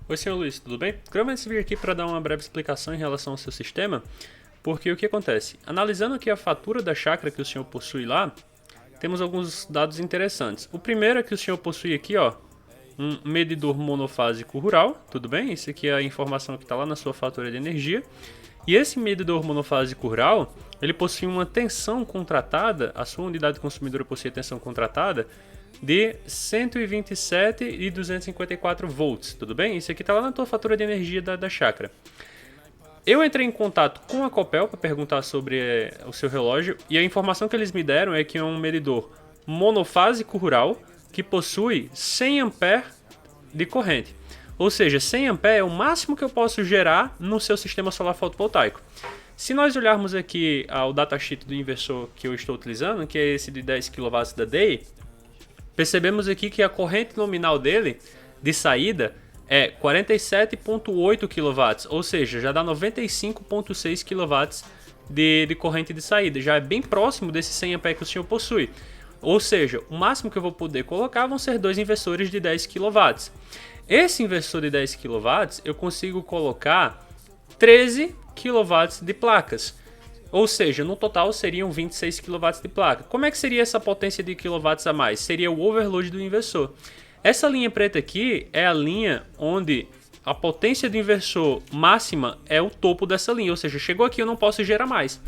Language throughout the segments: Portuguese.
Oi, senhor Luiz, tudo bem? Gravando esse vídeo aqui para dar uma breve explicação em relação ao seu sistema, porque o que acontece? Analisando aqui a fatura da chácara que o senhor possui lá, temos alguns dados interessantes. O primeiro é que o senhor possui aqui, ó, um medidor monofásico rural, tudo bem? Isso aqui é a informação que está lá na sua fatura de energia. E esse medidor monofásico rural, ele possui uma tensão contratada, a sua unidade consumidora possui tensão contratada de 127 e 254 volts, tudo bem? Isso aqui está lá na tua fatura de energia da chácara. Eu entrei em contato com a Copel para perguntar sobre o seu relógio e a informação que eles me deram é que é um medidor monofásico rural que possui 100 A de corrente. Ou seja, 100 A é o máximo que eu posso gerar no seu sistema solar fotovoltaico. Se nós olharmos aqui ao datasheet do inversor que eu estou utilizando, que é esse de 10 kW da DEI, percebemos aqui que a corrente nominal dele de saída é 47,8 kW, ou seja, já dá 95,6 kW de corrente de saída, já é bem próximo desse 100 A que o senhor possui. Ou seja, o máximo que eu vou poder colocar vão ser dois inversores de 10 kW. Esse inversor de 10 kW eu consigo colocar 13 kW de placas. Ou seja, no total seriam 26 kW de placa. Como é que seria essa potência de quilowatts a mais? Seria o overload do inversor. Essa linha preta aqui é a linha onde a potência do inversor máxima é o topo dessa linha. Ou seja, chegou aqui eu não posso gerar mais.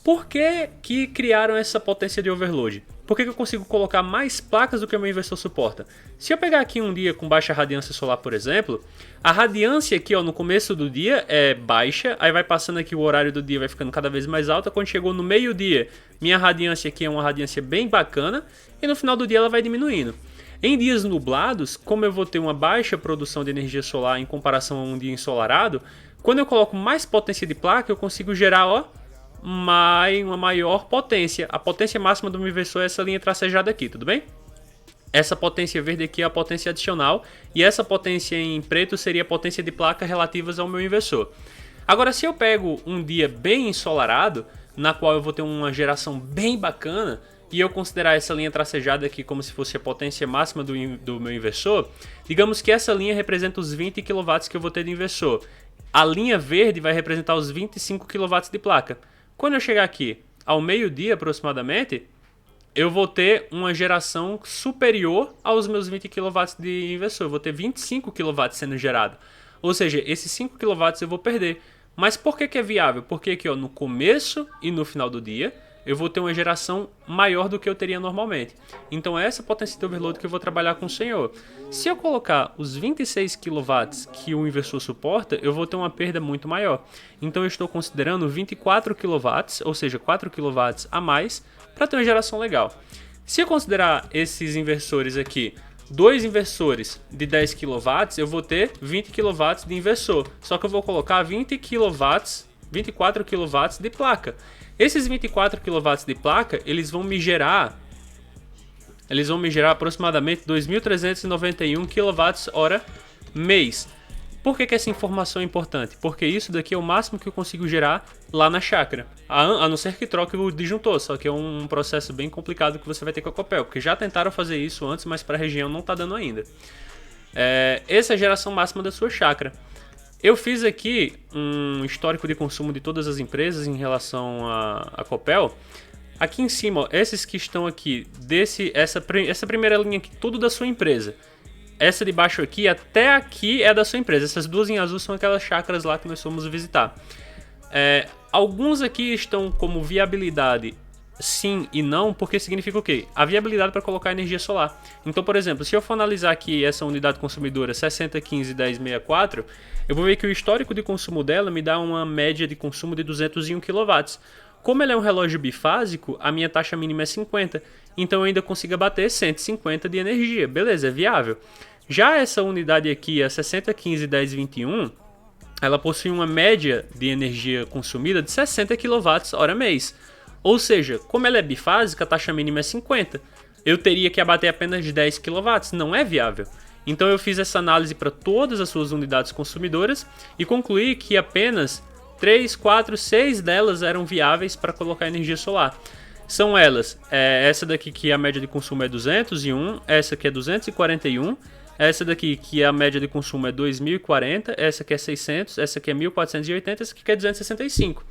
Por que criaram essa potência de overload? Por que eu consigo colocar mais placas do que o meu inversor suporta? Se eu pegar aqui um dia com baixa radiância solar, por exemplo, a radiância aqui ó, no começo do dia é baixa, aí vai passando aqui o horário do dia, vai ficando cada vez mais alta. Quando chegou no meio-dia, minha radiância aqui é uma radiância bem bacana, e no final do dia ela vai diminuindo. Em dias nublados, como eu vou ter uma baixa produção de energia solar em comparação a um dia ensolarado, quando eu coloco mais potência de placa, eu consigo gerar, ó, uma maior potência. A potência máxima do meu inversor é essa linha tracejada aqui, tudo bem? Essa potência verde aqui é a potência adicional e essa potência em preto seria a potência de placa relativas ao meu inversor. Agora, se eu pego um dia bem ensolarado, na qual eu vou ter uma geração bem bacana, e eu considerar essa linha tracejada aqui como se fosse a potência máxima do meu inversor, digamos que essa linha representa os 20 kW que eu vou ter de inversor. A linha verde vai representar os 25 kW de placa. Quando eu chegar aqui ao meio-dia aproximadamente, eu vou ter uma geração superior aos meus 20 kW de inversor. Eu vou ter 25 kW sendo gerado. Ou seja, esses 5 kW eu vou perder. Mas por que é viável? Porque aqui ó, no começo e no final do dia eu vou ter uma geração maior do que eu teria normalmente. Então é essa potência de overload que eu vou trabalhar com o senhor. Se eu colocar os 26 kW que o inversor suporta, eu vou ter uma perda muito maior. Então eu estou considerando 24 kW, ou seja, 4 kW a mais, para ter uma geração legal. Se eu considerar esses inversores aqui, dois inversores de 10 kW, eu vou ter 20 kW de inversor. Só que eu vou colocar 20 kW, 24 kW de placa. Esses 24 kW de placa, eles vão me gerar aproximadamente 2.391 kWh mês. Por que essa informação é importante? Porque isso daqui é o máximo que eu consigo gerar lá na chácara. A não ser que troque o disjuntor, só que é um processo bem complicado que você vai ter com a Copel, porque já tentaram fazer isso antes, mas para a região não está dando ainda. Essa é a geração máxima da sua chácara. Eu fiz aqui um histórico de consumo de todas as empresas em relação à Copel. Aqui em cima, ó, esses que estão aqui, essa primeira linha aqui, tudo da sua empresa. Essa de baixo aqui, até aqui é da sua empresa. Essas duas em azul são aquelas chácaras lá que nós fomos visitar. Alguns aqui estão como viabilidade sim e não, porque significa o quê? A viabilidade para colocar energia solar. Então, por exemplo, se eu for analisar aqui essa unidade consumidora 6015-1064, eu vou ver que o histórico de consumo dela me dá uma média de consumo de 201 kW. Como ele é um relógio bifásico, a minha taxa mínima é 50, então eu ainda consigo bater 150 de energia. Beleza, é viável. Já essa unidade aqui, a 6015-1021, ela possui uma média de energia consumida de 60 kWh mês. Ou seja, como ela é bifásica, a taxa mínima é 50. Eu teria que abater apenas 10 kW, não é viável. Então eu fiz essa análise para todas as suas unidades consumidoras e concluí que apenas 3, 4, 6 delas eram viáveis para colocar energia solar. São elas, essa daqui que a média de consumo é 201, essa aqui é 241, essa daqui que a média de consumo é 2.040, essa aqui é 600, essa aqui é 1.480, essa aqui é 265.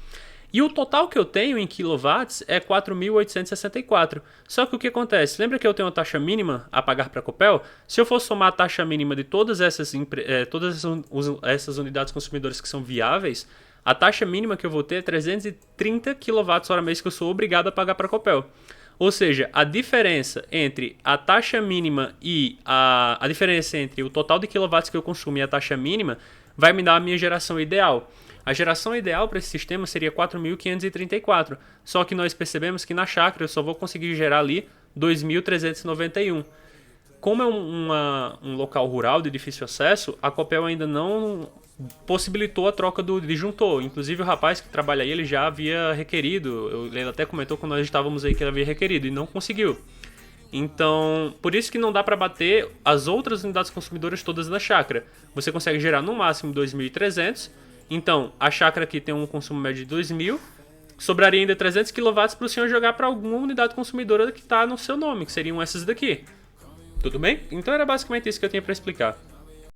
E o total que eu tenho em quilowatts é 4.864. Só que o que acontece? Lembra que eu tenho uma taxa mínima a pagar para a Copel? Se eu for somar a taxa mínima de todas essas unidades consumidoras que são viáveis, a taxa mínima que eu vou ter é 330 kWh mês que eu sou obrigado a pagar para a Copel. Ou seja, a diferença entre a taxa mínima e a diferença entre o total de quilowatts que eu consumo e a taxa mínima vai me dar a minha geração ideal. A geração ideal para esse sistema seria 4.534, só que nós percebemos que na chácara eu só vou conseguir gerar ali 2.391. Como é um local rural de difícil acesso, a Copel ainda não possibilitou a troca do disjuntor. Inclusive o rapaz que trabalha aí, ele já havia requerido, ele até comentou quando nós estávamos aí que ele havia requerido e não conseguiu. Então, por isso que não dá para bater as outras unidades consumidoras todas da chácara. Você consegue gerar no máximo 2.300. Então, a chácara aqui tem um consumo médio de 2.000. Sobraria ainda 300 kW para o senhor jogar para alguma unidade consumidora que está no seu nome, que seriam essas daqui. Tudo bem? Então era basicamente isso que eu tinha para explicar.